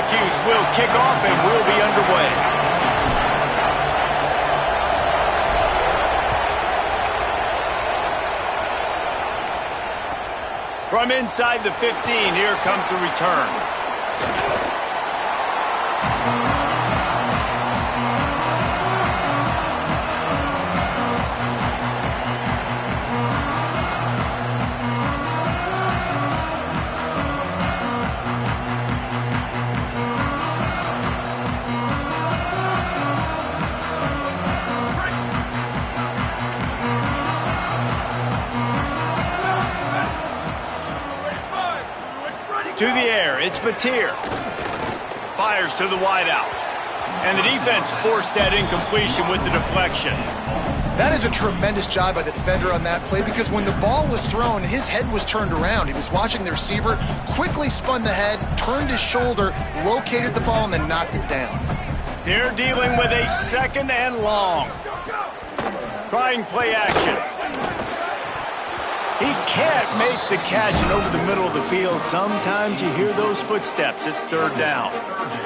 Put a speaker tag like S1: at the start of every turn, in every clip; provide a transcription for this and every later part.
S1: Syracuse will kick off and we'll be underway. From inside the 15, here comes the return. To the air, it's Mateer. Fires to the wideout. And the defense forced that incompletion with the deflection.
S2: That is a tremendous job by the defender on that play because when the ball was thrown, his head was turned around. He was watching the receiver, quickly spun the head, turned his shoulder, located the ball, and then knocked it down.
S1: They're dealing with a second and long. Trying play action. He can't make the catch, and over the middle of the field, sometimes you hear those footsteps. It's third down.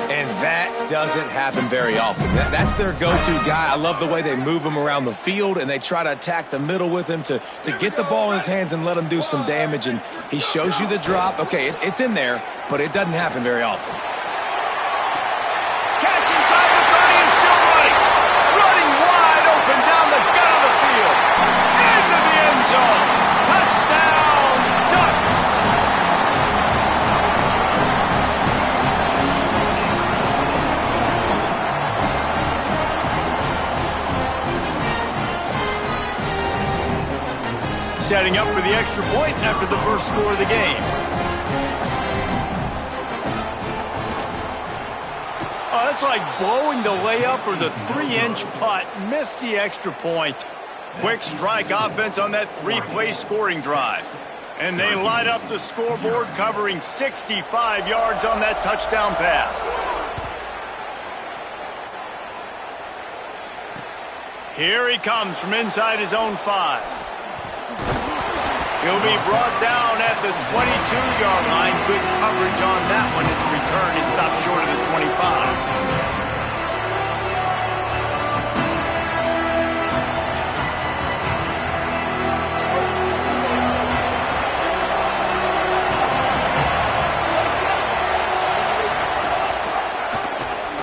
S3: And that doesn't happen very often. That's their go-to guy. I love the way they move him around the field, and they try to attack the middle with him to get the ball in his hands and let him do some damage. And he shows you the drop. Okay, it's in there, but it doesn't happen very often.
S1: Catch inside the 30 and still running. Running wide open down the gut of the field. Into the end zone. Touchdown, Ducks! Setting up for the extra point after the first score of the game. Oh, that's like blowing the layup or the 3-inch putt. Missed the extra point. Quick strike offense on that 3-play scoring drive. And they light up the scoreboard, covering 65 yards on that touchdown pass. Here he comes from inside his own 5. He'll be brought down at the 22-yard line. Good coverage on that one. His return is stopped short of the 25.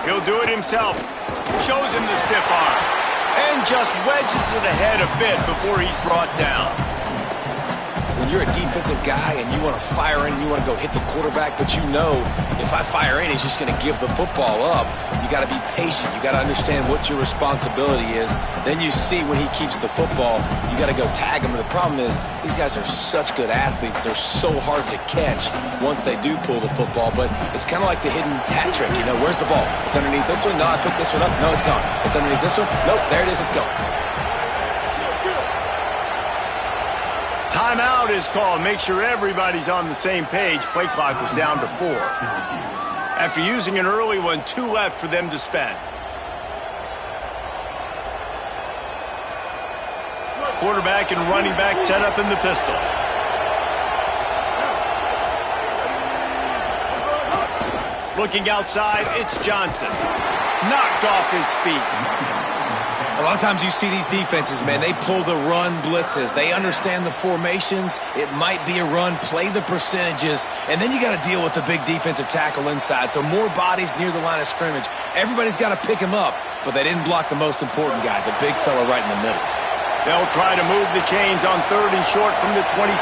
S1: He'll do it himself. Shows him the stiff arm. And just wedges it ahead a bit before he's brought down.
S3: When you're a defensive guy and you want to fire in, you want to go hit the quarterback, but you know if I fire in, he's just going to give the football up. You got to be patient. You got to understand what your responsibility is. Then you see when he keeps the football, you got to go tag him. And the problem is these guys are such good athletes. They're so hard to catch once they do pull the football. But it's kind of like the hidden hat trick. You know, where's the ball? It's underneath this one. No, I picked this one up. No, it's gone. It's underneath this one. Nope, there it is. It's gone.
S1: Timeout is called. Make sure everybody's on the same page. Play clock was down to 4. After using an early one, 2 left for them to spend. Quarterback and running back set up in the pistol. Looking outside, it's Johnson. Knocked off his feet.
S3: A lot of times you see these defenses, man, they pull the run blitzes. They understand the formations. It might be a run, play the percentages, and then you got to deal with the big defensive tackle inside. So more bodies near the line of scrimmage. Everybody's got to pick him up, but they didn't block the most important guy, the big fella right in the middle.
S1: They'll try to move the chains on 3rd and short from the 27.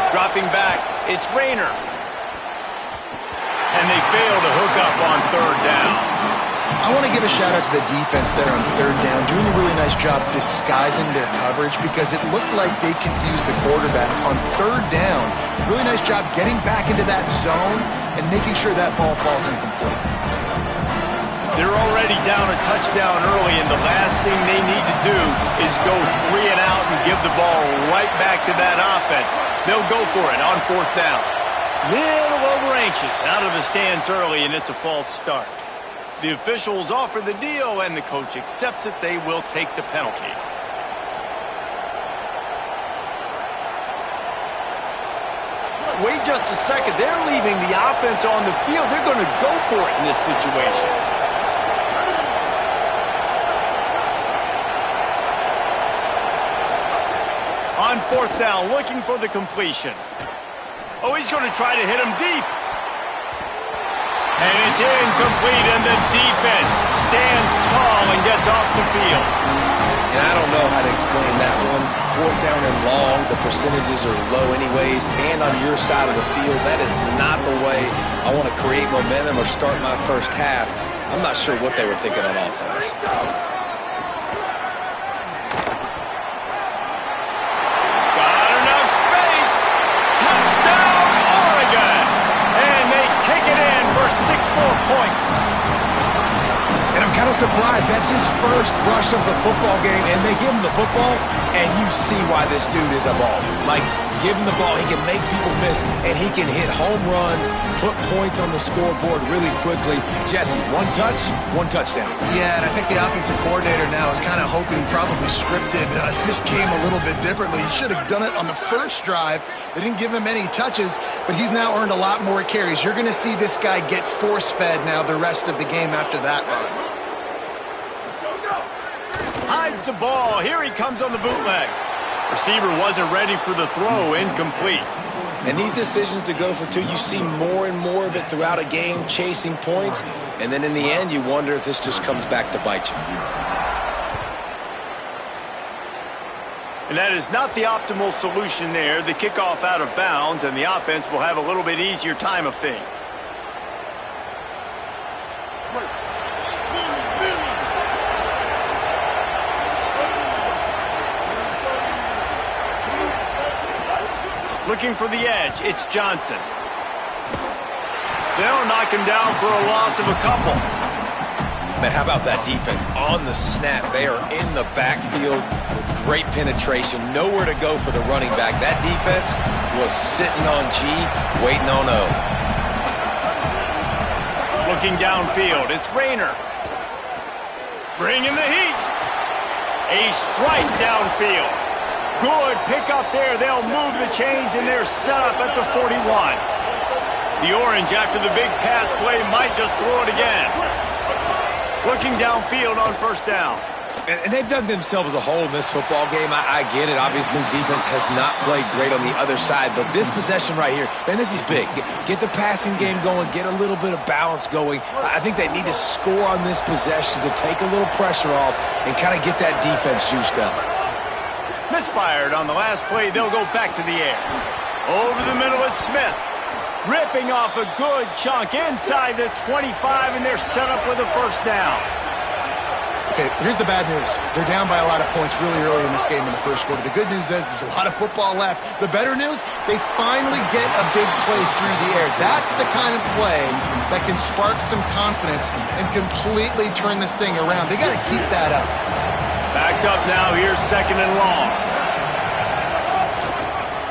S1: Dropping back, it's Rayner. And they fail to hook up on 3rd down.
S2: I want to give a shout-out to the defense there on 3rd down, doing a really nice job disguising their coverage because it looked like they confused the quarterback on 3rd down. Really nice job getting back into that zone and making sure that ball falls incomplete.
S1: They're already down a touchdown early, and the last thing they need to do is go 3 and out and give the ball right back to that offense. They'll go for it on 4th down. Little over-anxious out of the stands early, and it's a false start. The officials offer the deal, and the coach accepts it. They will take the penalty. Wait just a second. They're leaving the offense on the field. They're going to go for it in this situation. On fourth down, looking for the completion. Oh, he's going to try to hit him deep. And it's incomplete, and the defense stands tall and gets off the field.
S3: And I don't know how to explain that one. Fourth down and long, the percentages are low anyways, and on your side of the field, that is not the way I want to create momentum or start my first half. I'm not sure what they were thinking on offense.
S1: Got enough space. Touchdown, Oregon. And they take it in for 6 more points.
S3: And I'm kind of surprised. That's his first rush of the football game, and they give him the football, and you see why this dude is a baller. Like, give him the ball, he can make people miss, and he can hit home runs, put points on the scoreboard really quickly. Jesse, one touch, one touchdown.
S2: Yeah, and I think the offensive coordinator now is kind of hoping he probably scripted this game a little bit differently. He should have done it on the first drive. They didn't give him any touches, but he's now earned a lot more carries. You're going to see this guy get force-fed now the rest of the game after that run.
S1: Hides the ball. Here he comes on the bootleg. Receiver wasn't ready for the throw. Incomplete.
S3: And these decisions to go for 2, you see more and more of it throughout a game, chasing points. And then in the end, you wonder if this just comes back to bite you.
S1: And that is not the optimal solution there. The kickoff out of bounds, and the offense will have a little bit easier time of things. Looking for the edge, it's Johnson. They'll knock him down for a loss of a couple.
S3: Man, how about that defense on the snap? They are in the backfield with great penetration, nowhere to go for the running back. That defense was sitting on G, waiting on O.
S1: Looking downfield, it's Rayner. Bringing the heat. A strike downfield. Good pick up there. They'll move the chains, and they're set up at the 41. The Orange, after the big pass play, might just throw it again. Looking downfield on first down.
S3: And they've dug themselves a hole in this football game. I get it. Obviously, defense has not played great on the other side. But this possession right here, man, this is big. Get the passing game going. Get a little bit of balance going. I think they need to score on this possession to take a little pressure off and kind of get that defense juiced up.
S1: Misfired on the last play. They'll go back to the air. Over the middle, it's Smith. Ripping off a good chunk inside the 25, and they're set up with a first down.
S2: Okay, here's the bad news. They're down by a lot of points really early in this game in the first quarter. The good news is there's a lot of football left. The better news, they finally get a big play through the air. That's the kind of play that can spark some confidence and completely turn this thing around. They got to keep that up.
S1: Backed up now, here's second and long.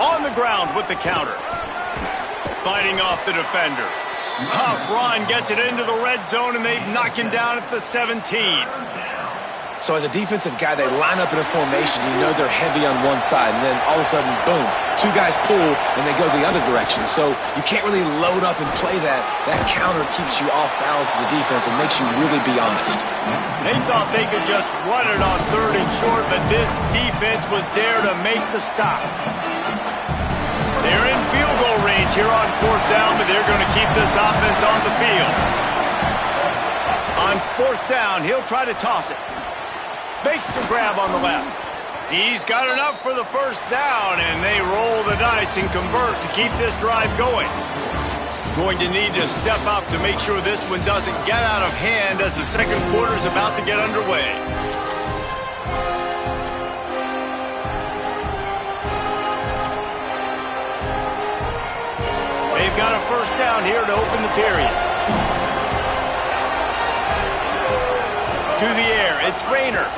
S1: On the ground with the counter. Fighting off the defender. Tough run, gets it into the red zone, and they've knocked him down at the 17.
S3: So as a defensive guy, they line up in a formation. You know they're heavy on one side, and then all of a sudden, boom, 2 guys pull, and they go the other direction. So you can't really load up and play that. That counter keeps you off balance as a defense and makes you really be honest.
S1: They thought they could just run it on 3rd and short, but this defense was there to make the stop. They're in field goal range here on 4th down, but they're going to keep this offense on the field. On 4th down, he'll try to toss it. Makes the grab on the left. He's got enough for the first down, and they roll the dice and convert to keep this drive going. Going to need to step up to make sure this one doesn't get out of hand as the second quarter is about to get underway. They've got a first down here to open the period. To the air, it's Rayner.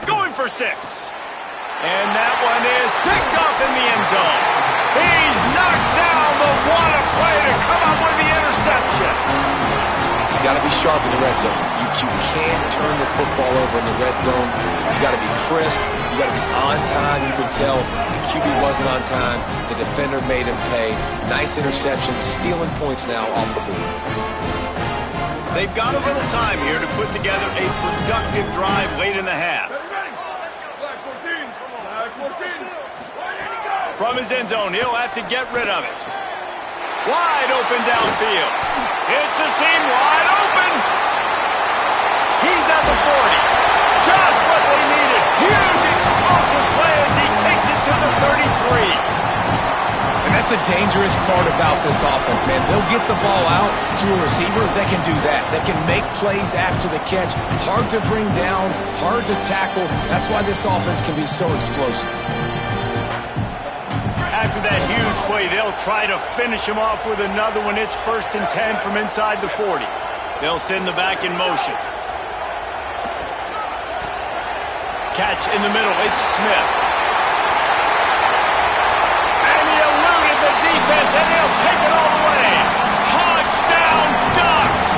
S1: Going for 6. And that one is picked off in the end zone. He's knocked down, but what a play to come up with the interception.
S3: You got to be sharp in the red zone. You You can't turn the football over in the red zone. You got to be crisp. You got to be on time. You could tell the QB wasn't on time. The defender made him pay. Nice interception, stealing points now off the board.
S1: They've got a little time here to put together a productive drive late in the half. From his end zone, he'll have to get rid of it. Wide open downfield. It's a seam wide open. He's at the 40. Just what they needed. Huge explosive play as he takes it to the 33.
S3: And that's the dangerous part about this offense, man. They'll get the ball out to a receiver. They can do that. They can make plays after the catch. Hard to bring down, hard to tackle. That's why this offense can be so explosive.
S1: After that huge play, they'll try to finish him off with another one. It's 1st and 10 from inside the 40. They'll send the back in motion. Catch in the middle. It's Smith. And he eluded the defense, and he'll take it all the way. Touchdown, Ducks!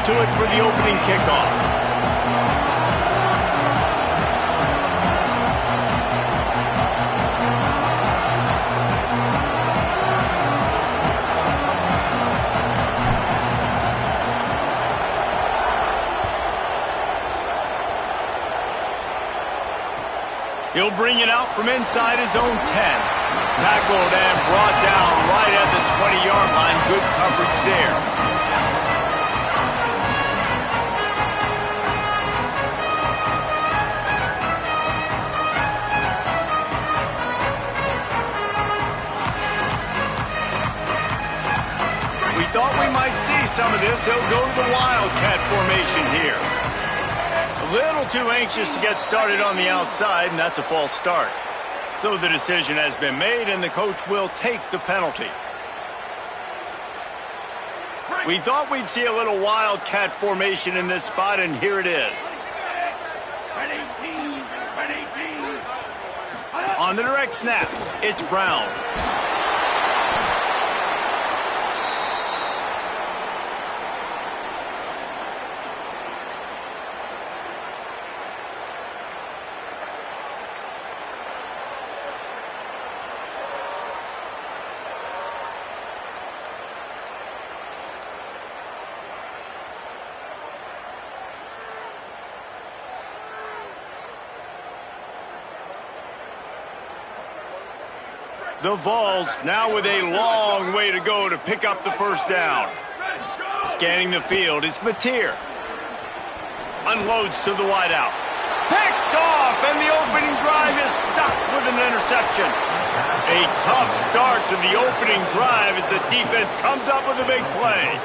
S1: to it for the opening kickoff. He'll bring it out from inside his own 10. Tackled and brought down right at the 20-yard line. Good coverage there. We thought we might see some of this. They'll go to the Wildcat formation here. A little too anxious to get started on the outside, and that's a false start. So the decision has been made, and the coach will take the penalty. We thought we'd see a little Wildcat formation in this spot, and here it is. On the direct snap, it's Brown. The Vols now with a long way to go to pick up the first down. Scanning the field, it's Mateer. Unloads to the wideout. Picked off, and the opening drive is stopped with an interception. A tough start to the opening drive as the defense comes up with a big play.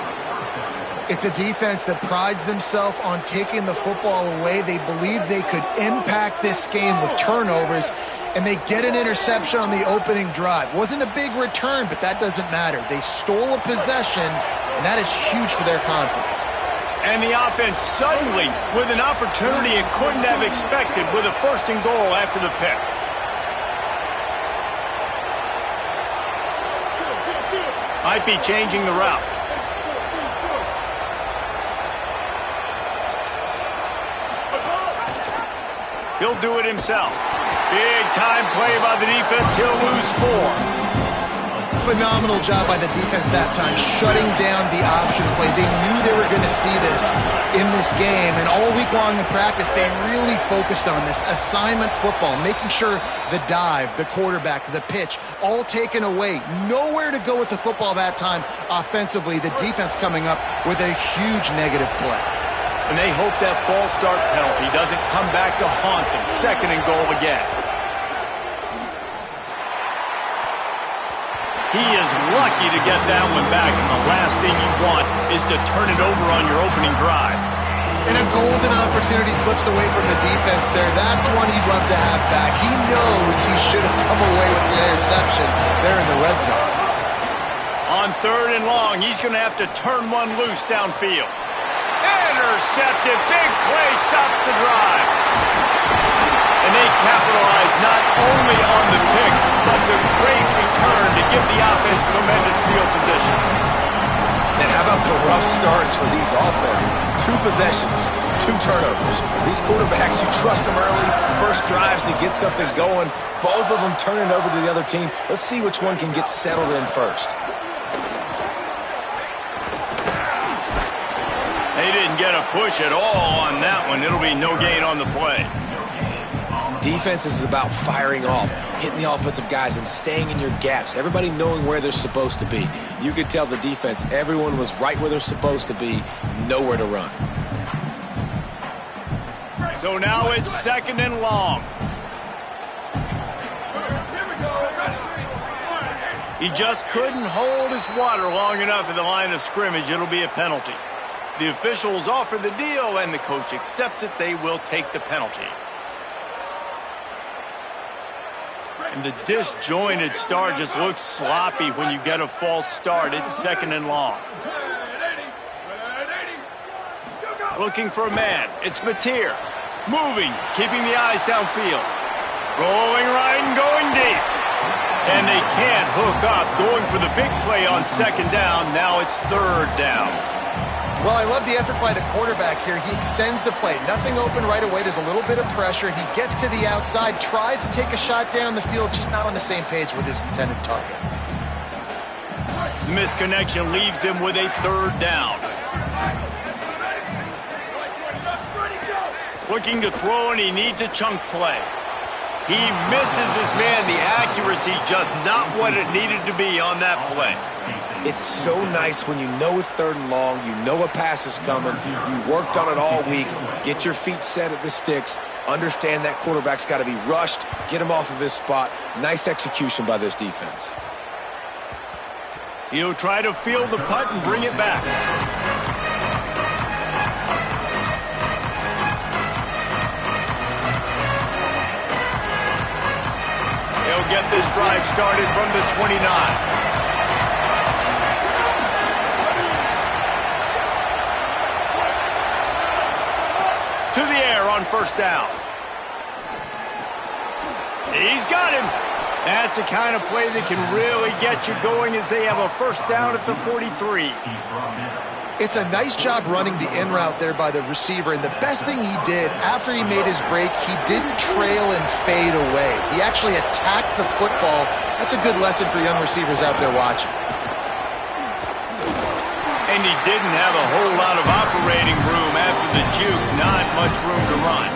S2: It's a defense that prides themselves on taking the football away. They believe they could impact this game with turnovers, and they get an interception on the opening drive. Wasn't a big return, but that doesn't matter. They stole a possession, and that is huge for their confidence.
S1: And the offense suddenly with an opportunity it couldn't have expected with a first and goal after the pick. Might be changing the route. He'll do it himself. Big time play by the defense. He'll lose 4.
S2: Phenomenal job by the defense that time, shutting down the option play. They knew they were going to see this in this game, and all week long in practice, they really focused on this assignment football, making sure the dive, the quarterback, the pitch, all taken away. Nowhere to go with the football that time offensively. The defense coming up with a huge negative play.
S1: And they hope that false start penalty doesn't come back to haunt them. Second and goal again. He is lucky to get that one back, and the last thing you want is to turn it over on your opening drive.
S2: And a golden opportunity slips away from the defense there. That's one he'd love to have back. He knows he should have come away with the interception there in the red zone.
S1: On third and long, he's going to have to turn one loose downfield. Intercepted. Big play stops the drive. And they capitalize not only on the pick, but the great return to give the offense tremendous field position.
S3: And how about the rough starts for these offenses? 2 possessions, 2 turnovers. These quarterbacks, you trust them early. First drives to get something going. Both of them turn it over to the other team. Let's see which one can get settled in first.
S1: They didn't get a push at all on that one. It'll be no gain on the play.
S3: Defense is about firing off, hitting the offensive guys, and staying in your gaps. Everybody knowing where they're supposed to be. You could tell the defense, everyone was right where they're supposed to be, nowhere to run.
S1: So now it's second and long. He just couldn't hold his water long enough at the line of scrimmage. It'll be a penalty. The officials offer the deal, and the coach accepts it. They will take the penalty. And the disjointed start just looks sloppy when you get a false start. It's second and long. Looking for a man. It's Mateer. Moving, keeping the eyes downfield. Rolling right and going deep. And they can't hook up. Going for the big play on second down. Now it's third down.
S2: Well, I love the effort by the quarterback here. He extends the play. Nothing open right away. There's a little bit of pressure. He gets to the outside, tries to take a shot down the field, just not on the same page with his intended target.
S1: Misconnection leaves him with a third down. Looking to throw, and he needs a chunk play. He misses his man. The accuracy just not what it needed to be on that play.
S3: It's so nice when you know it's 3rd and long, you know a pass is coming, you worked on it all week, get your feet set at the sticks, understand that quarterback's got to be rushed, get him off of his spot. Nice execution by this defense.
S1: He'll try to field the punt and bring it back. He'll get this drive started from the 29. To the air on first down. He's got him. That's the kind of play that can really get you going as they have a first down at the 43.
S2: It's a nice job running the in route there by the receiver, and the best thing he did after he made his break, he didn't trail and fade away. He actually attacked the football. That's a good lesson for young receivers out there watching.
S1: And he didn't have a whole lot of operating room after the juke. Not much room to run.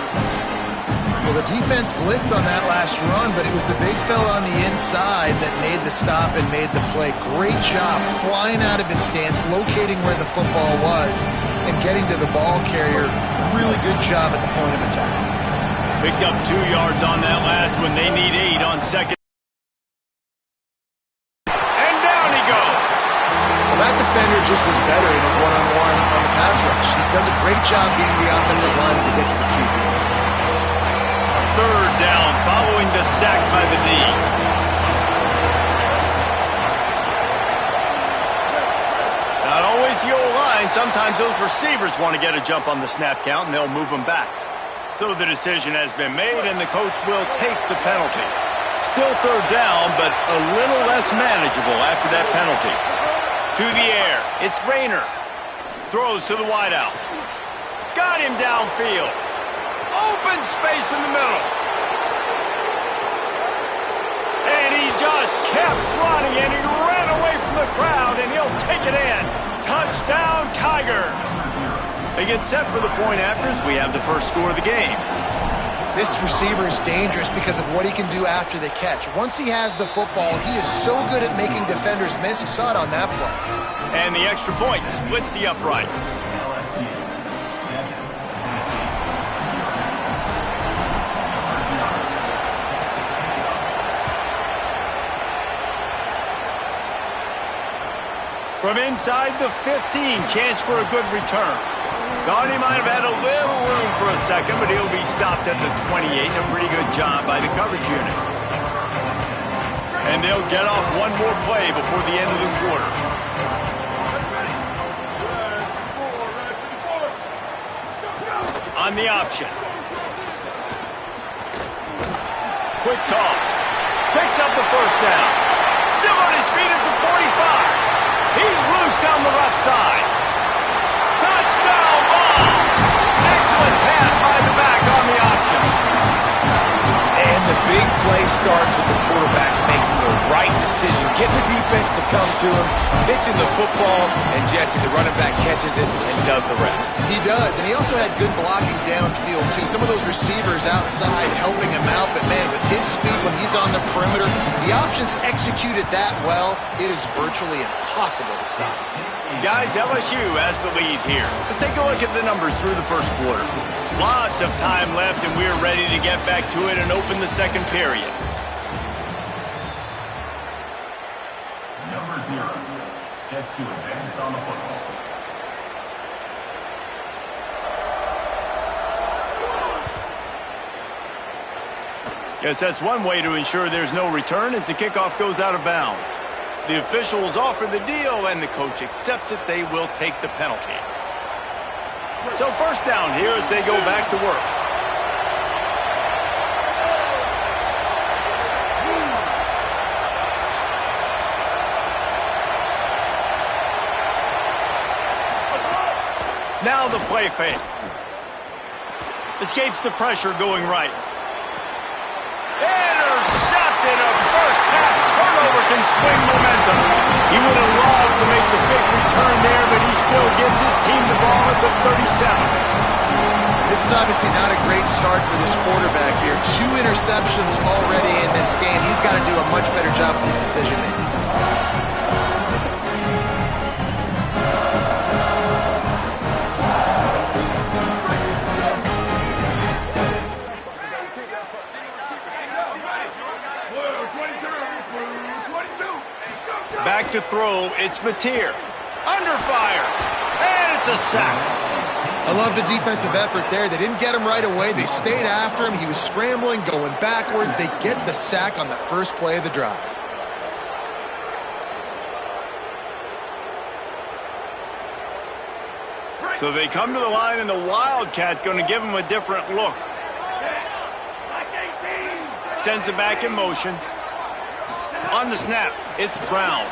S2: Well, the defense blitzed on that last run, but it was the big fella on the inside that made the stop and made the play. Great job flying out of his stance, locating where the football was, and getting to the ball carrier. Really good job at the point of attack.
S1: Picked up 2 yards on that last one. They need 8 on second.
S2: That defender just was better in his one-on-one on the pass rush. He does a great job being the offensive lineman to get to the QB.
S1: 3rd down following the sack by the D. Not always the O-line. Sometimes those receivers want to get a jump on the snap count, and they'll move them back. So the decision has been made, and the coach will take the penalty. Still 3rd down, but a little less manageable after that penalty. To the air, it's Rayner. Throws to the wideout. Got him downfield. Open space in the middle. And he just kept running, and he ran away from the crowd, and he'll take it in. Touchdown, Tigers. They get set for the point after as we have the first score of the game.
S2: This receiver is dangerous because of what he can do after the catch. Once he has the football, he is so good at making defenders miss. You saw it on that play.
S1: And the extra point splits the uprights. From inside the 15, chance for a good return. Thought he might have had a little room for a second, but he'll be stopped at the 28. A pretty good job by the coverage unit. And they'll get off one more play before the end of the quarter. On the option. Quick toss. Picks up the first down. Still on his feet at the 45. He's loose down the left side. Touchdown ball! Excellent pass by the back on the option.
S3: And the big play starts with the quarterback making the right decision. Get the defense to come to him, pitching the football, and Jesse, the running back, catches it and does the rest.
S2: He does, and he also had good blocking downfield, too. Some of those receivers outside helping him out, but, man, with his speed when he's on the perimeter, the options executed that well, it is virtually impossible to stop.
S1: Guys, LSU has the lead here. Let's take a look at the numbers through the first quarter. Lots of time left, and we're ready to get back to it and open the second period.
S4: Number 0, set to advance on the football.
S1: Guess that's one way to ensure there's no return as the kickoff goes out of bounds. The officials offer the deal, and the coach accepts it. They will take the penalty. So first down here as they go back to work. play fake. Escapes the pressure going right. Intercepted. A first half turnover can swing momentum. He would have loved to make the big return there, but he still gives his team the ball at the 37.
S2: This is obviously not a great start for this quarterback here. 2 interceptions already in this game. He's got to do a much better job with his decision-making.
S1: Back to throw, it's Mateer. Under fire, and it's a sack.
S2: I love the defensive effort there. They didn't get him right away. They stayed after him. He was scrambling, going backwards. They get the sack on the first play of the drive.
S1: So they come to the line, and the Wildcat going to give him a different look. Sends it back in motion. On the snap, it's Brown.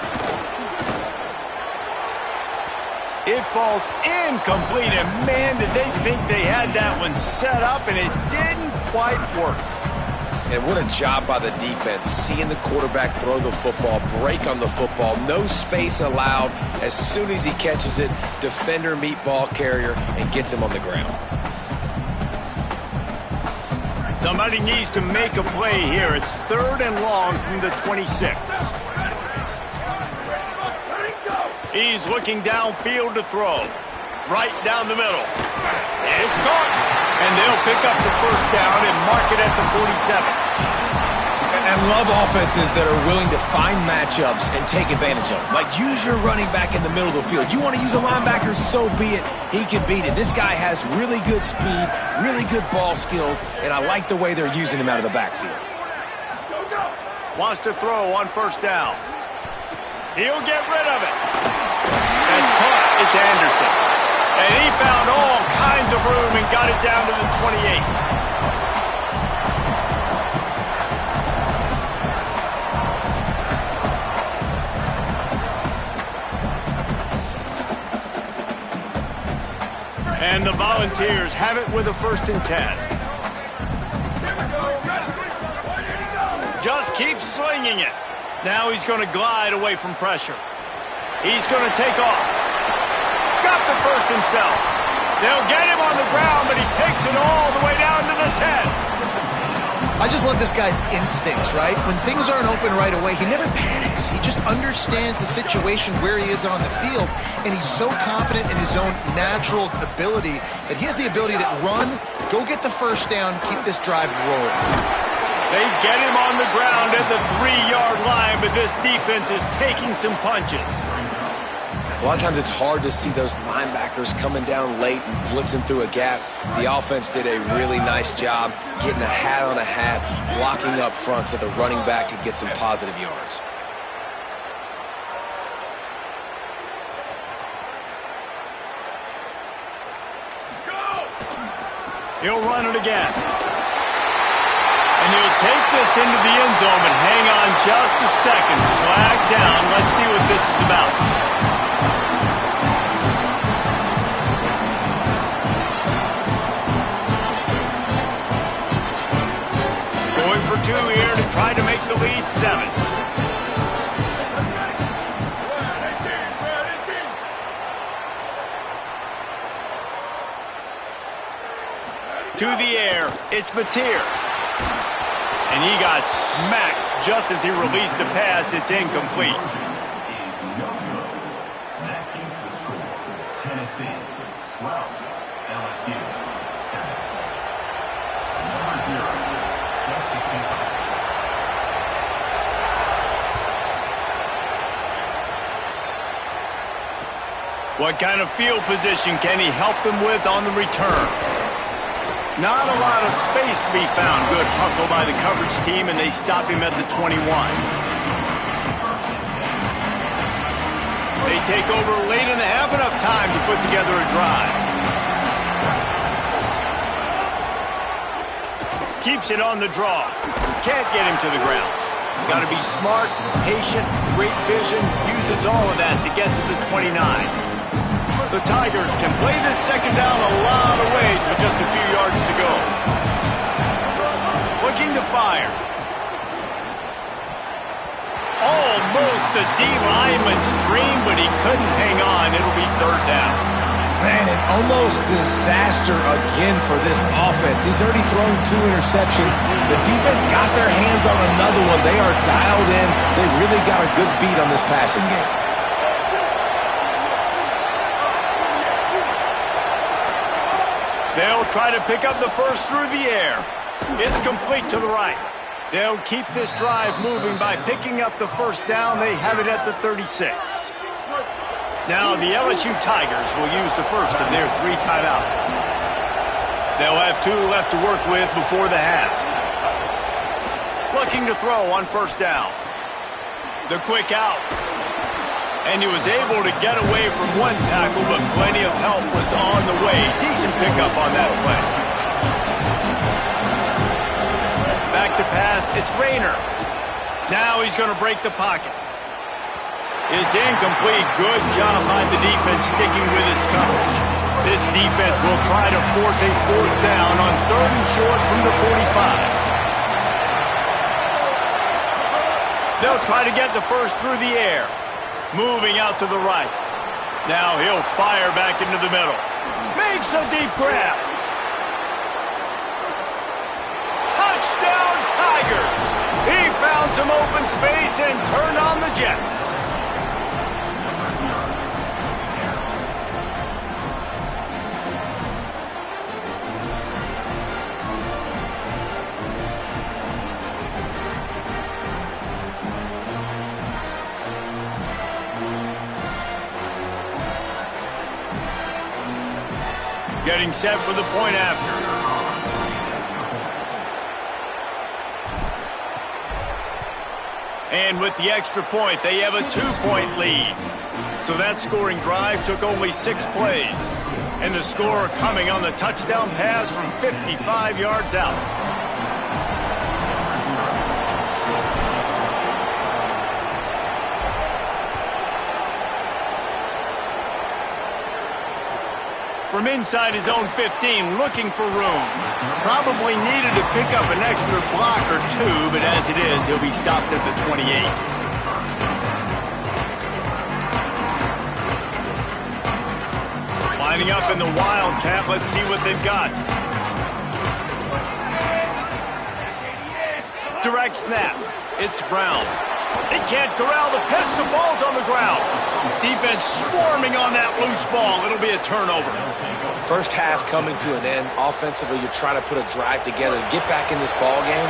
S1: It falls incomplete, and man, did they think they had that one set up, and it didn't quite work.
S3: And what a job by the defense, seeing the quarterback throw the football, break on the football, no space allowed. As soon as he catches it, defender meet ball carrier and gets him on the ground.
S1: Somebody needs to make a play here. It's 3rd and long from the 26. He's looking downfield to throw. Right down the middle. It's caught. And they'll pick up the first down and mark it at the 47.
S3: And love offenses that are willing to find matchups and take advantage of them. Like, use your running back in the middle of the field. You want to use a linebacker, so be it. He can beat it. This guy has really good speed, really good ball skills, and I like the way they're using him out of the backfield.
S1: Wants to throw on first down. He'll get rid of it. That's caught. It's Anderson. And he found all kinds of room and got it down to the 28. And the Volunteers have it with a 1st and 10. Just keeps slinging it. Now he's going to glide away from pressure. He's going to take off. Got the first himself. They'll get him on the ground, but he takes it all the way down to the 10.
S2: I just love this guy's instincts, right? When things aren't open right away, he never panics. He just understands the situation where he is on the field, and he's so confident in his own natural ability that he has the ability to run, go get the first down, keep this drive rolling.
S1: They get him on the ground at the 3-yard line, but this defense is taking some punches.
S3: A lot of times it's hard to see those linebackers coming down late and blitzing through a gap. The offense did a really nice job getting a hat on a hat, blocking up front so the running back could get some positive yards.
S1: He'll run it again. And he'll take this into the end zone, but hang on just a second. Flag down. Let's see what this is about. Going for 2 here to try to make the lead 7. To the air, it's Mateer. And he got smacked just as he released the pass. It's incomplete.
S4: Is no good. That keeps the score. Tennessee 12, LSU 7. Number 0, set to kick off.
S1: What kind of field position can he help them with on the return? Not a lot of space to be found. Good hustle by the coverage team, and they stop him at the 21. They take over late in the half, enough time to put together a drive. Keeps it on the draw. Can't get him to the ground. Got to be smart, patient, great vision. Uses all of that to get to the 29. The Tigers can play this second down a lot of ways with just a few yards to go. Looking to fire. Almost a D-lineman's dream, but he couldn't hang on. It'll be third down.
S3: Man, an almost disaster again for this offense. He's already thrown 2 interceptions. The defense got their hands on another one. They are dialed in. They really got a good beat on this passing game.
S1: They'll try to pick up the first through the air. It's complete to the right. They'll keep this drive moving by picking up the first down. They have it at the 36. Now the LSU Tigers will use the first of their 3 timeouts. They'll have 2 left to work with before the half. Looking to throw on first down. The quick out. And he was able to get away from 1 tackle, but plenty of help was on the way. Decent pickup on that play. Back to pass, it's Rayner. Now he's going to break the pocket. It's incomplete. Good job by the defense sticking with its coverage. This defense will try to force a 4th down on 3rd and short from the 45. They'll try to get the first through the air. Moving out to the right. Now he'll fire back into the middle. Makes a deep grab. Touchdown Tigers! He found some open space and turned on the Jets. Getting set for the point after. And with the extra point, they have a 2-point lead. So that scoring drive took only 6 plays. And the score coming on the touchdown pass from 55 yards out. From inside his own 15, looking for room. Probably needed to pick up an extra block or 2, but as it is, he'll be stopped at the 28. Lining up in the Wildcat, let's see what they've got. Direct snap. It's Brown. He can't corral the pitch. The ball's on the ground. Defense swarming on that loose ball. It'll be a turnover.
S3: First half coming to an end. Offensively, you're trying to put a drive together to get back in this ball game.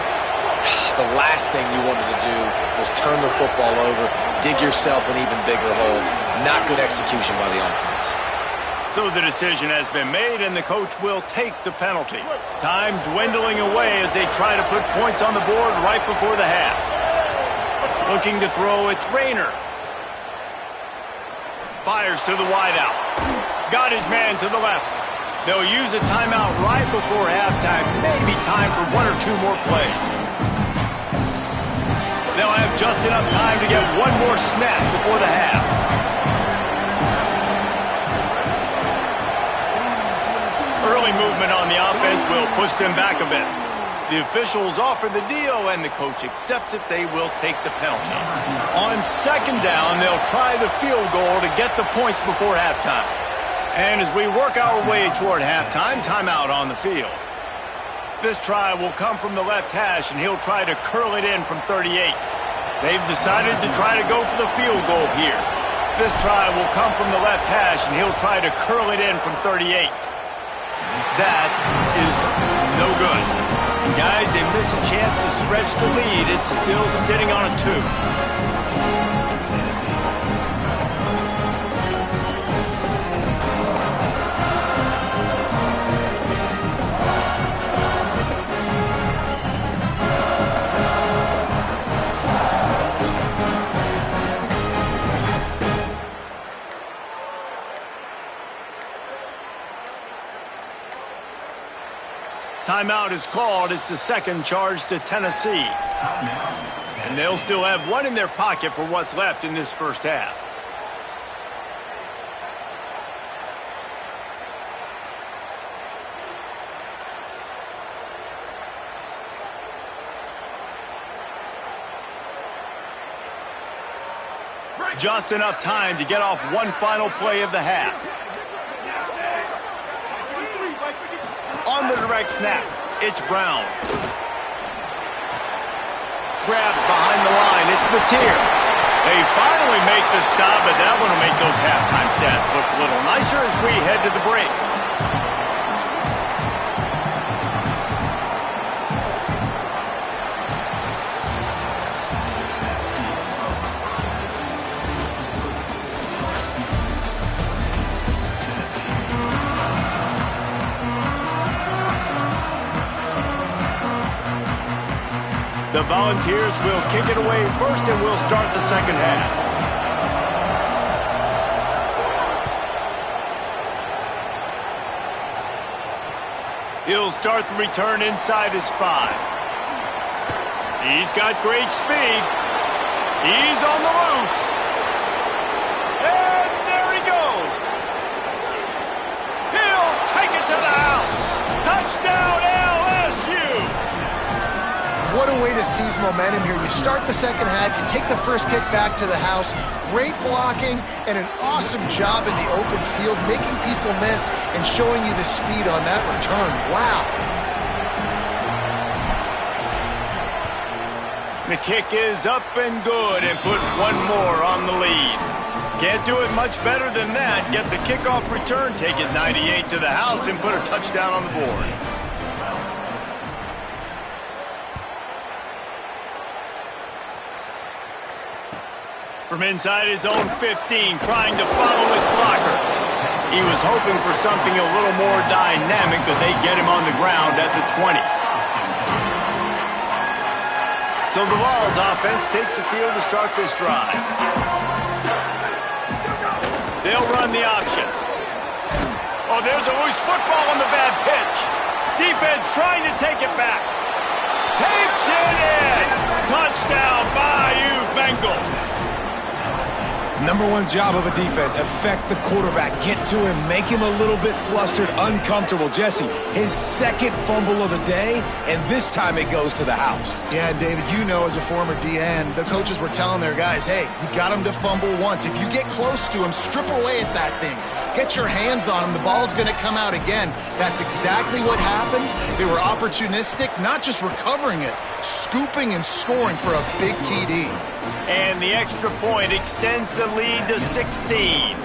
S3: The last thing you wanted to do was turn the football over, dig yourself an even bigger hole. Not good execution by the offense.
S1: So the decision has been made, and the coach will take the penalty. Time dwindling away as they try to put points on the board right before the half. Looking to throw, it's Rayner. Fires to the wideout. Got his man to the left. They'll use a timeout right before halftime. Maybe time for 1 or 2 more plays. They'll have just enough time to get 1 more snap before the half. Early movement on the offense will push them back a bit. The officials offer the deal, and the coach accepts it. They will take the penalty. On second down, they'll try the field goal to get the points before halftime. And as we work our way toward halftime, timeout on the field. This try will come from the left hash, and he'll try to curl it in from 38. They've decided to try to go for the field goal here. This try will come from the left hash, and he'll try to curl it in from 38. That is no good. And guys, they miss a chance to stretch the lead. It's still sitting on a 2. Timeout is called. It's the second charge to Tennessee. And they'll still have 1 in their pocket for what's left in this first half. Just enough time to get off one final play of the half. On the direct snap, it's Brown. Grabbed behind the line, it's Mateer. They finally make the stop, but that one will make those halftime stats look a little nicer as we head to the break. The Volunteers will kick it away first, and we'll start the second half. He'll start the return inside his 5. He's got great speed. He's on the loose. And there he goes. He'll take it to the house. Touchdown, LSU.
S2: What a way to seize momentum here. You start the second half, you take the first kick back to the house. Great blocking and an awesome job in the open field, making people miss and showing you the speed on that return. Wow.
S1: The kick is up and good and put one more on the lead. Can't do it much better than that. Get the kickoff return, take it 98 to the house, and put a touchdown on the board. From inside his own 15, trying to follow his blockers. He was hoping for something a little more dynamic, but they get him on the ground at the 20. So the Vols offense takes the field to start this drive. They'll run the option. Oh, there's a loose football on the bad pitch. Defense trying to take it back. Takes it in. Touchdown, Bayou Bengals.
S3: Number one job of a defense, affect the quarterback. Get to him, make him a little bit flustered, uncomfortable. Jesse, his second fumble of the day, and this time it goes to the house.
S2: Yeah, David, you know as a former DN, the coaches were telling their guys, hey, you got him to fumble once. If you get close to him, strip away at that thing. Get your hands on him. The ball's going to come out again. That's exactly what happened. They were opportunistic, not just recovering it, scooping and scoring for a big TD.
S1: And the extra point extends the lead to 16.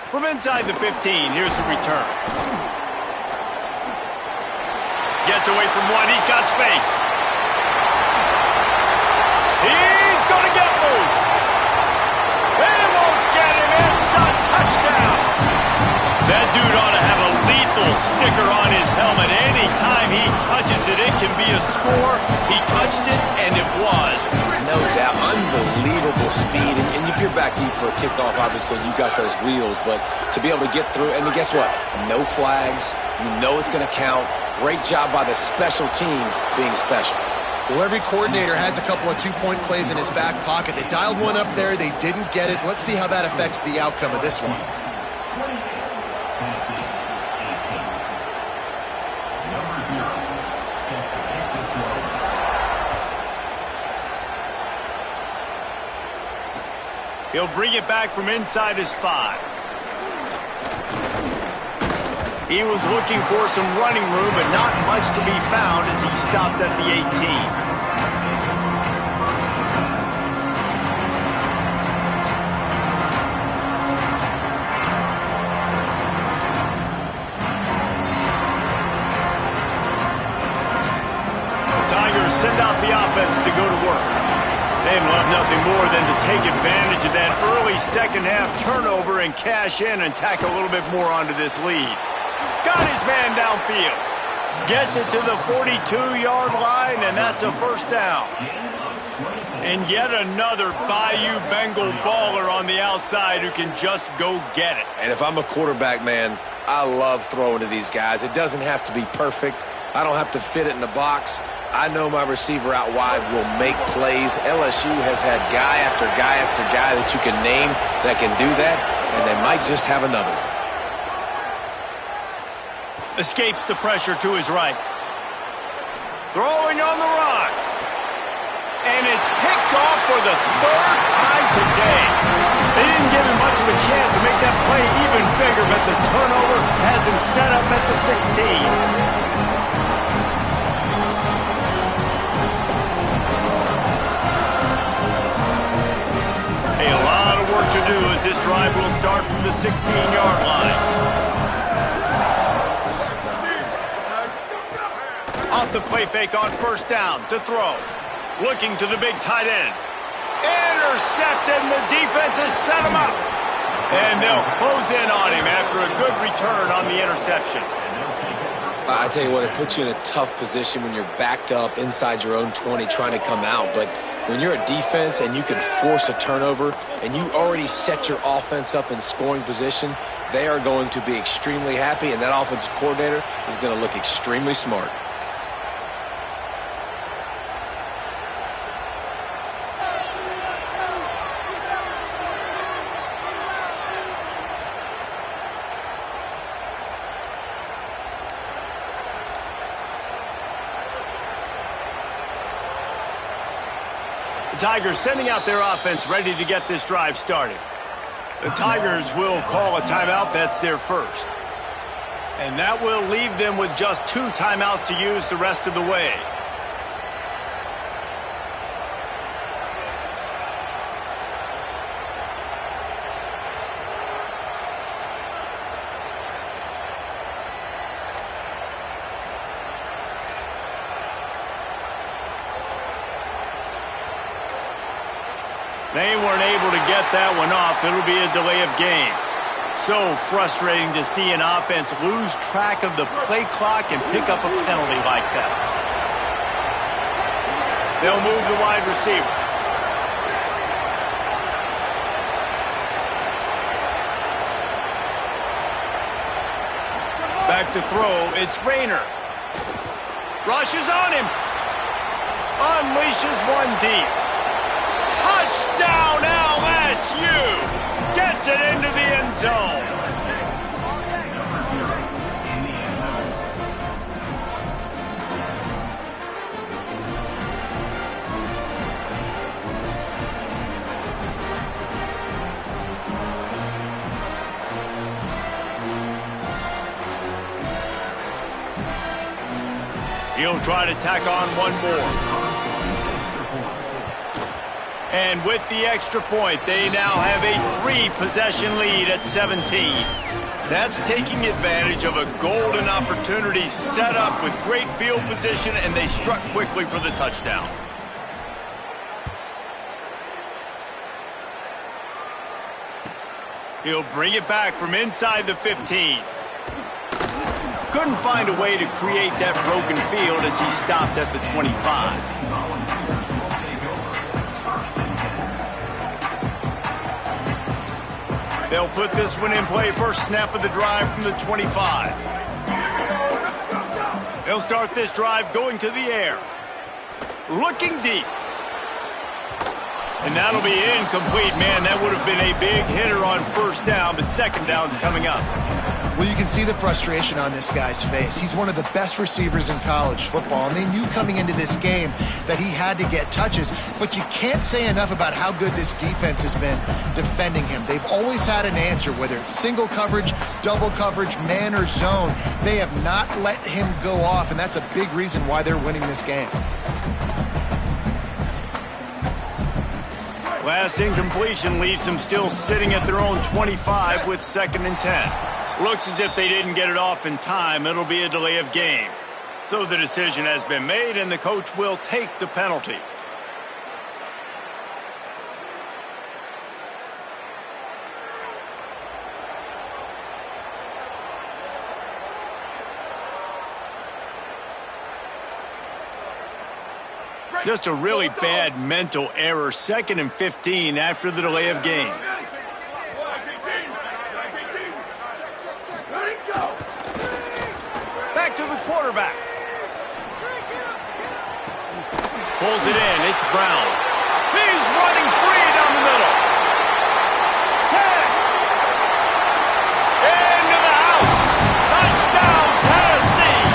S1: From inside the 15, here's the return. Gets away from one, he's got space. He's going to get loose. They won't get him. It's a touchdown. That dude ought to have a lethal sticker on his helmet. Anytime he touches it, it can be a score. He touched it, and it was.
S3: No doubt. Unbelievable speed. And if you're back deep for a kickoff, obviously you got those wheels. But to be able to get through, and guess what? No flags. You know it's going to count. Great job by the special teams being special.
S2: Well, every coordinator has a couple of two-point plays in his back pocket. They dialed one up there. They didn't get it. Let's see how that affects the outcome of this one.
S1: He'll bring it back from inside his 5. He was looking for some running room, but not much to be found as he stopped at the 18. The Tigers send out the offense to go to work. They've left nothing more than to take advantage of that early second half turnover and cash in and tack a little bit more onto this lead. Got his man downfield. Gets it to the 42-yard line, and that's a first down. And yet another Bayou Bengal baller on the outside who can just go get it.
S3: And if I'm a quarterback, man, I love throwing to these guys. It doesn't have to be perfect, I don't have to fit it in the box. I know my receiver out wide will make plays. LSU has had guy after guy after guy that you can name that can do that, and they might just have another.
S1: Escapes the pressure to his right. Throwing on the run. And it's picked off for the third time today. They didn't give him much of a chance to make that play even bigger, but the turnover has him set up at the 16. A lot of work to do as this drive will start from the 16-yard line. Off the play fake on first down to throw. Looking to the big tight end. Intercepted, and the defense has set him up. And they'll close in on him after a good return on the interception.
S3: I tell you what, it puts you in a tough position when you're backed up inside your own 20 trying to come out. But when you're a defense and you can force a turnover and you already set your offense up in scoring position, they are going to be extremely happy, and that offensive coordinator is going to look extremely smart.
S1: Tigers sending out their offense ready to get this drive started. The Tigers will call a timeout. That's their first. And that will leave them with just 2 timeouts to use the rest of the way. They weren't able to get that one off. It'll be a delay of game. So frustrating to see an offense lose track of the play clock and pick up a penalty like that. They'll move the wide receiver. Back to throw. It's Rayner. Rushes on him. Unleashes one deep. Touchdown LSU! Gets it into the end zone. He'll try to tack on one more. And with the extra point, they now have a 3-possession lead at 17. That's taking advantage of a golden opportunity set up with great field position, and they struck quickly for the touchdown. He'll bring it back from inside the 15. Couldn't find a way to create that broken field as he stopped at the 25. They'll put this one in play first snap of the drive from the 25. They'll start this drive going to the air. Looking deep. And that'll be incomplete. Man, that would have been a big hitter on first down, but second down's coming up.
S2: Well, you can see the frustration on this guy's face. He's one of the best receivers in college football, and they knew coming into this game that he had to get touches, but you can't say enough about how good this defense has been defending him. They've always had an answer, whether it's single coverage, double coverage, man or zone. They have not let him go off, and that's a big reason why they're winning this game.
S1: Last incompletion leaves them still sitting at their own 25 with 2nd and 10. Looks as if they didn't get it off in time. It'll be a delay of game. So the decision has been made, and the coach will take the penalty. Just a really bad mental error. 2nd and 15 after the delay of game. Back to the quarterback. Pulls it in. It's Brown. He's running free down the middle. 10. Into the house. Touchdown, Tennessee.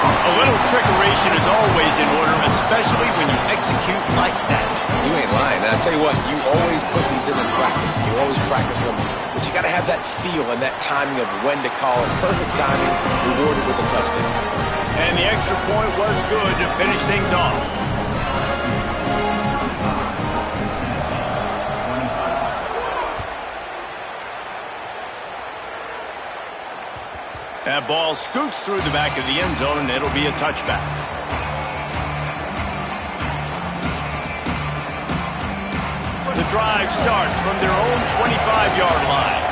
S1: A little trickeration is always in order, especially when you execute like that.
S3: You ain't lying. And I tell you what, you always put these in practice. You always practice them. But you got to have that feel and that timing of when to call it. Perfect timing, rewarded with a touchdown.
S1: And the extra point was good to finish things off. That ball scoots through the back of the end zone, and it'll be a touchback. The drive starts from their own 25-yard line.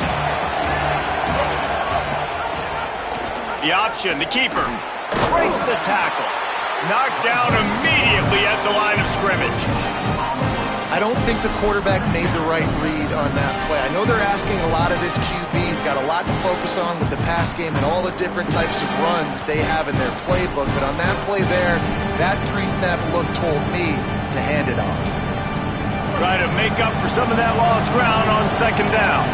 S1: The option, the keeper, breaks the tackle. Knocked down immediately at the line of scrimmage.
S2: I don't think the quarterback made the right read on that play. I know they're asking a lot of this QB. He's got a lot to focus on with the pass game and all the different types of runs that they have in their playbook. But on that play there, that pre-snap look told me to hand it off.
S1: Try to make up for some of that lost ground on second down.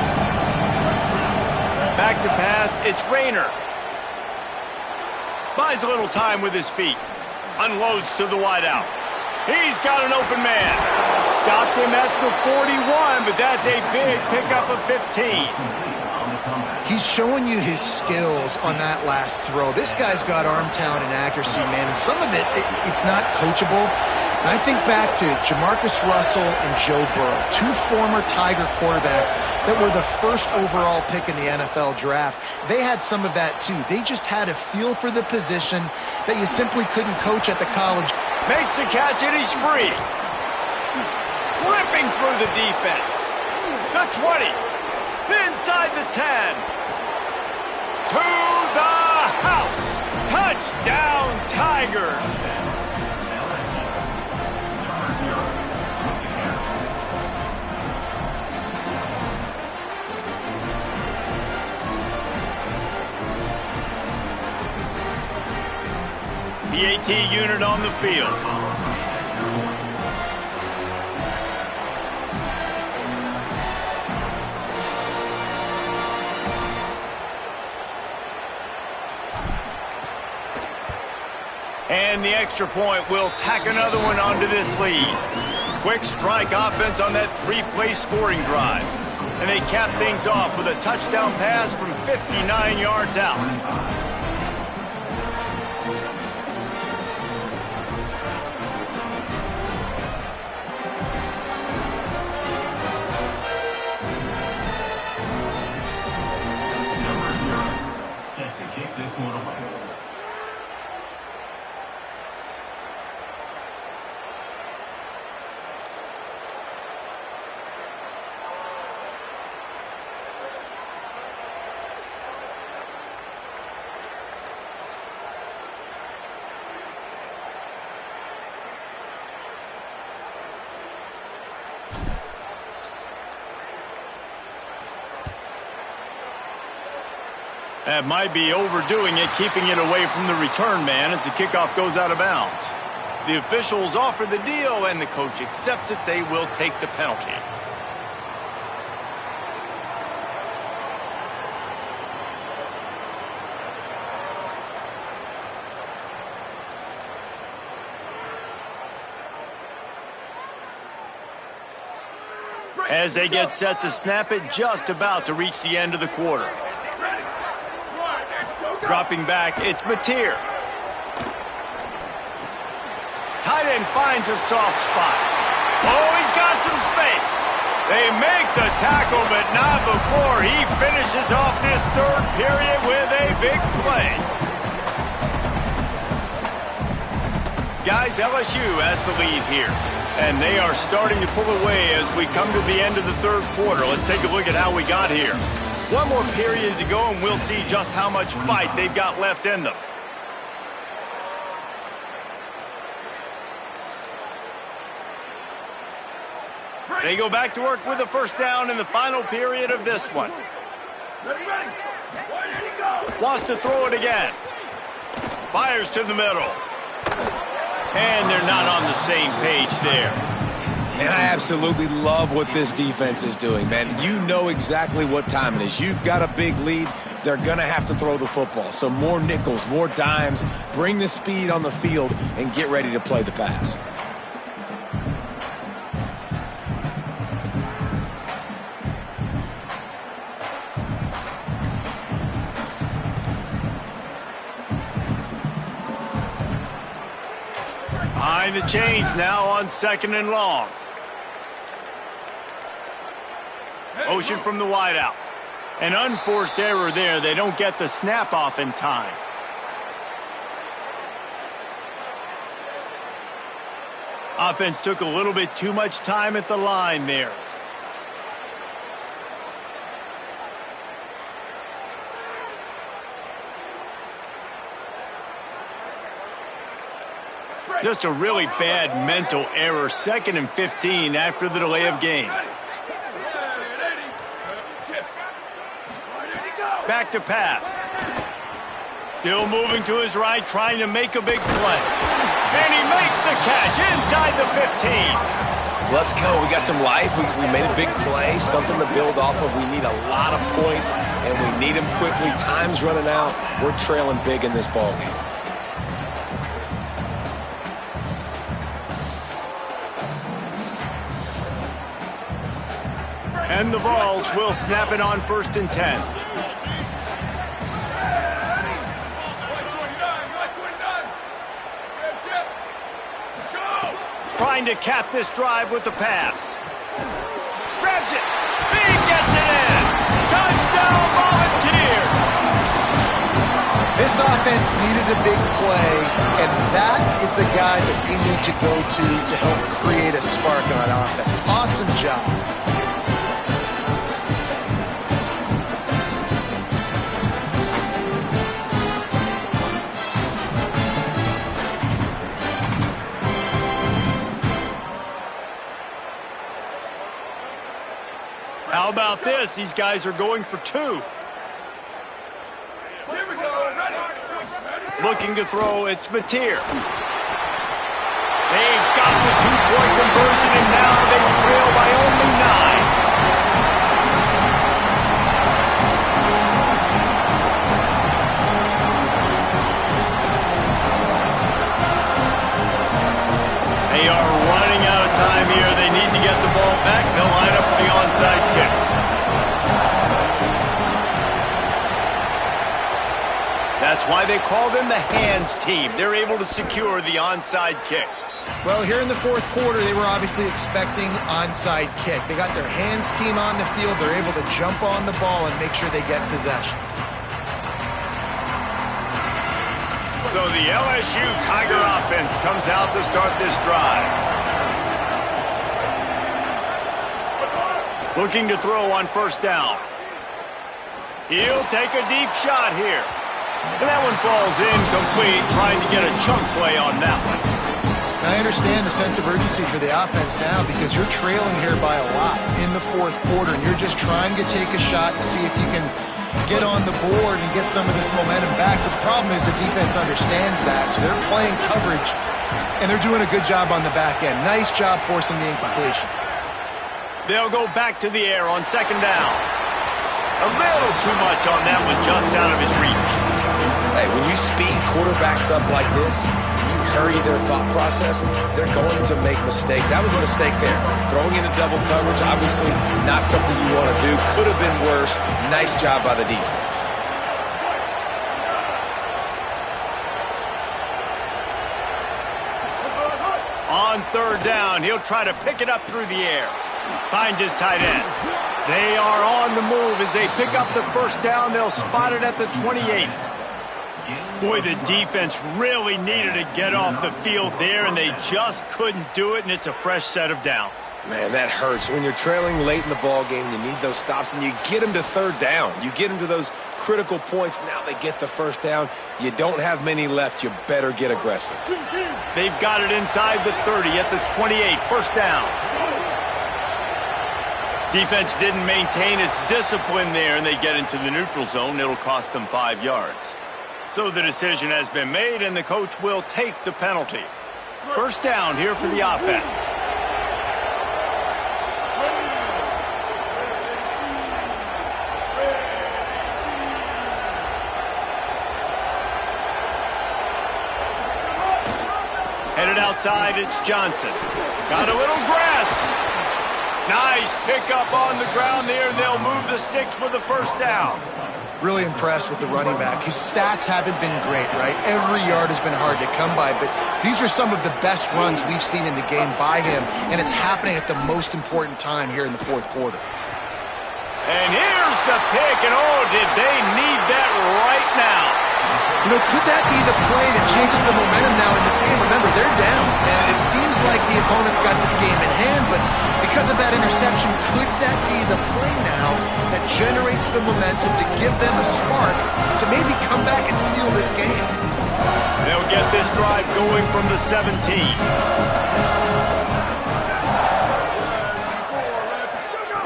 S1: Back to pass, it's Rayner. Buys a little time with his feet. Unloads to the wideout. He's got an open man. Stopped him at the 41, but that's a big pickup of 15.
S2: He's showing you his skills on that last throw. This guy's got arm talent and accuracy, man, and some of it, it's not coachable. And I think back to Jamarcus Russell and Joe Burrow, two former Tiger quarterbacks that were the first overall pick in the NFL draft. They had some of that, too. They just had a feel for the position that you simply couldn't coach at the college.
S1: Makes the catch, and he's free. Ripping through the defense. The 20. Inside the 10. To the house. Touchdown, Tigers. The AT unit on the field. And the extra point will tack another one onto this lead. Quick strike offense on that three-play scoring drive. And they cap things off with a touchdown pass from 59 yards out.
S4: Set to kick this one away.
S1: That might be overdoing it, keeping it away from the return man as the kickoff goes out of bounds. The officials offer the deal, and the coach accepts it. They will take the penalty. As they get set to snap it, just about to reach the end of the quarter. Dropping back, it's Mateer. Tight end finds a soft spot. Oh, he's got some space. They make the tackle, but not before he finishes off this third period with a big play. Guys, LSU has the lead here, and they are starting to pull away as we come to the end of the third quarter. Let's take a look at how we got here. One more period to go, and we'll see just how much fight they've got left in them. They go back to work with a first down in the final period of this one. Wants to throw it again. Fires to the middle. And they're not on the same page there.
S3: And I absolutely love what this defense is doing, man. You know exactly what time it is. You've got a big lead. They're going to have to throw the football. So more nickels, more dimes, bring the speed on the field, and get ready to play the pass.
S1: Behind the chains now on 2nd and long. Motion from the wideout. An unforced error there. They don't get the snap off in time. Offense took a little bit too much time at the line there. Just a really bad mental error. 2nd and 15 after the delay of game. Back to pass. Still moving to his right, trying to make a big play. And he makes the catch inside the 15.
S3: Let's go. We got some life. We made a big play, something to build off of. We need a lot of points, and we need them quickly. Time's running out. We're trailing big in this ballgame.
S1: And the Vols will snap it on 1st and 10. Trying to cap this drive with the pass. Grabs it. He gets it in. Touchdown, Volunteers.
S2: This offense needed a big play, and that is the guy that they need to go to help create a spark on offense. Awesome job.
S1: How about this? These guys are going for 2.
S4: Here we go. Ready.
S1: Looking to throw, it's Mateer. They've got the 2-point conversion, and now they trail by only 9. They are running out of time here. They need to get the ball back. They'll line up for the onside kick. That's why they call them the hands team. They're able to secure the onside kick.
S2: Well, here in the 4th quarter, they were obviously expecting onside kick. They got their hands team on the field. They're able to jump on the ball and make sure they get possession.
S1: So the LSU Tiger offense comes out to start this drive. Looking to throw on 1st down. He'll take a deep shot here. And that one falls incomplete, trying to get a chunk play on that one.
S2: I understand the sense of urgency for the offense now because you're trailing here by a lot in the 4th quarter, and you're just trying to take a shot to see if you can get on the board and get some of this momentum back. But the problem is the defense understands that, so they're playing coverage, and they're doing a good job on the back end. Nice job forcing the incompletion.
S1: They'll go back to the air on 2nd down. A little too much on that one, just out of his reach.
S3: Hey, when you speed quarterbacks up like this, you hurry their thought process, they're going to make mistakes. That was a mistake there. Throwing into double coverage, obviously not something you want to do. Could have been worse. Nice job by the defense.
S1: On 3rd down, he'll try to pick it up through the air. Finds his tight end. They are on the move as they pick up the 1st down. They'll spot it at the 28. Boy, the defense really needed to get off the field there, and they just couldn't do it, and it's a fresh set of downs.
S3: Man, that hurts. When you're trailing late in the ball game, you need those stops, and you get them to 3rd down. You get them to those critical points. Now they get the 1st down. You don't have many left. You better get aggressive.
S1: They've got it inside the 30 at the 28, 1st down. Defense didn't maintain its discipline there, and they get into the neutral zone. It'll cost them 5 yards. So the decision has been made, and the coach will take the penalty. First down here for the offense. Headed outside, it's Johnson. Got a little grass. Nice pickup on the ground there, and they'll move the sticks for the first down.
S2: Really impressed with the running back. His stats haven't been great, right? Every yard has been hard to come by, but these are some of the best runs we've seen in the game by him, and it's happening at the most important time here in the fourth quarter.
S1: And here's the pick, and oh, did they need that right now.
S2: You know, could that be the play that changes the momentum now in this game? Remember, they're down, and it seems like the opponent's got this game in hand, but because of that interception, could that be the play now that generates the momentum to give them a spark to maybe come back and steal this game?
S1: They'll get this drive going from the 17.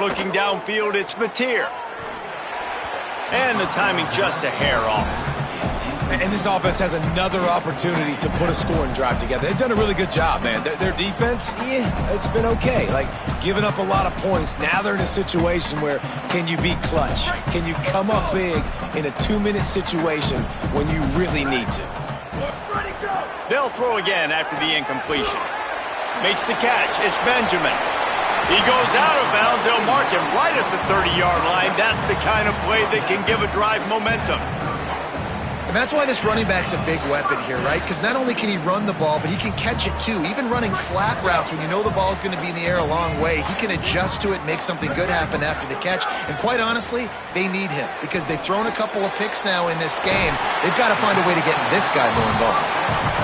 S1: Looking downfield, it's Mateer. And the timing just a hair off.
S3: And this offense has another opportunity to put a scoring drive together. They've done a really good job, man. Their defense, it's been okay. Like, giving up a lot of points. Now they're in a situation where can you be clutch? Can you come up big in a 2-minute situation when you really need to?
S1: They'll throw again after the incompletion. Makes the catch. It's Benjamin. He goes out of bounds. They'll mark him right at the 30-yard line. That's the kind of play that can give a drive momentum.
S2: And that's why this running back's a big weapon here, right? Because not only can he run the ball, but he can catch it too. Even running flat routes when you know the ball's going to be in the air a long way, he can adjust to it, make something good happen after the catch. And quite honestly, they need him because they've thrown a couple of picks now in this game. They've got to find a way to get this guy more involved.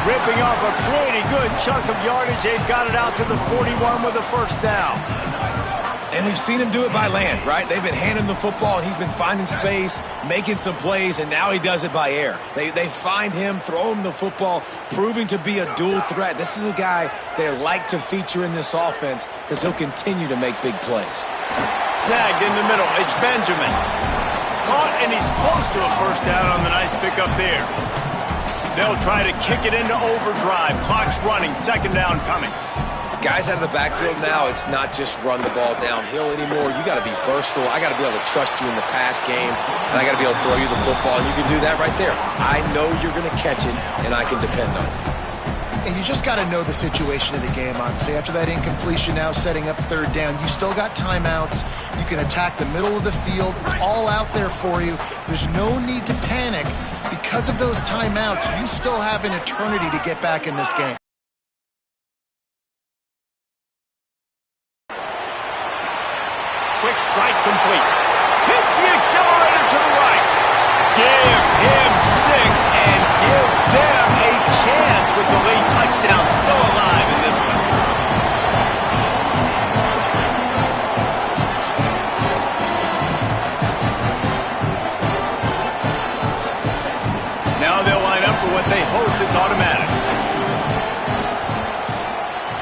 S1: Ripping off a pretty good chunk of yardage. They've got it out to the 41 with a first down.
S3: And we've seen him do it by land, right? They've been handing him the football, and he's been finding space, making some plays, and now he does it by air. They find him, throw him the football, proving to be a dual threat. This is a guy they like to feature in this offense because he'll continue to make big plays.
S1: Snagged in the middle. It's Benjamin. Caught, and he's close to a first down on the nice pickup there. They'll try to kick it into overdrive. Clock's running. Second down coming.
S3: Guys out of the backfield now, it's not just run the ball downhill anymore. You got to be versatile. I got to be able to trust you in the pass game, and I got to be able to throw you the football, and you can do that right there. I know you're going to catch it, and I can depend on it.
S2: And you just got to know the situation of the game, honestly. After that incompletion now setting up third down, you still got timeouts. You can attack the middle of the field. It's all out there for you. There's no need to panic. Because of those timeouts, you still have an eternity to get back in this game.
S1: Quick strike complete. Hits the accelerator to the right. Give him 6 and give them a chance with the late touchdown still alive in this one. Now they'll line up for what they hope is automatic.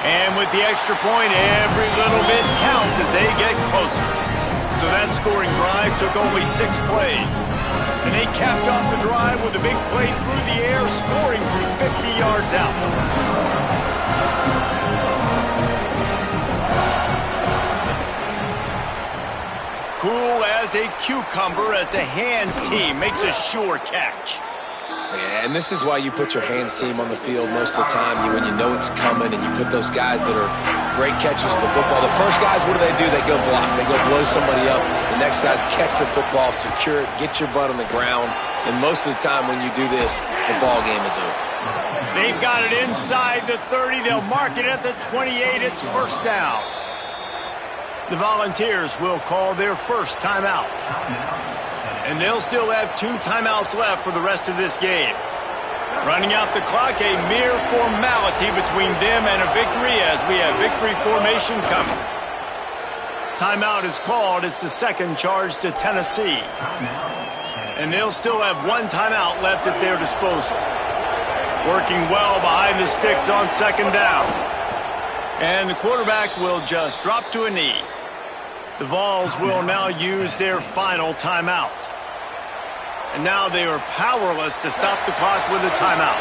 S1: And with the extra point, every little bit counts as they get closer. So that scoring drive took only 6 plays. And they capped off the drive with a big play through the air, scoring from 50 yards out. Cool as a cucumber as the hands team makes a sure catch.
S3: Yeah, and this is why you put your hands team on the field most of the time. When you know it's coming, and you put those guys that are great catchers of the football. The first guys, what do? They go block. They go blow somebody up. The next guys catch the football, secure it, get your butt on the ground. And most of the time when you do this, the ball game is over.
S1: They've got it inside the 30. They'll mark it at the 28. It's first down. The Volunteers will call their first timeout. And they'll still have 2 timeouts left for the rest of this game. Running out the clock, a mere formality between them and a victory as we have victory formation coming. Timeout is called. It's the second charge to Tennessee. And they'll still have 1 timeout left at their disposal. Working well behind the sticks on second down. And the quarterback will just drop to a knee. The Vols will now use their final timeout. And now they are powerless to stop the clock with a timeout.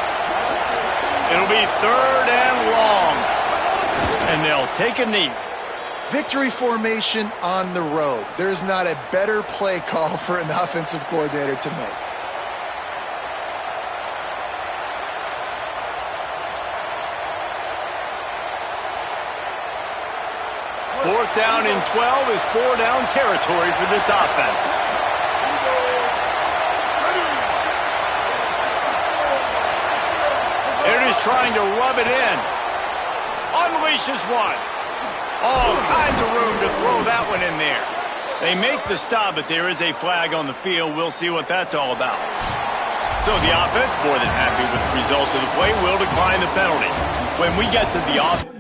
S1: It'll be 3rd and long. And they'll take a knee.
S2: Victory formation on the road. There's not a better play call for an offensive coordinator to make.
S1: 4th down and 12 is 4-down territory for this offense. They're just trying to rub it in. Unleashes one. All kinds of room to throw that one in there. They make the stop, but there is a flag on the field. We'll see what that's all about. So the offense, more than happy with the result of the play, will decline the penalty. When we get to the offense.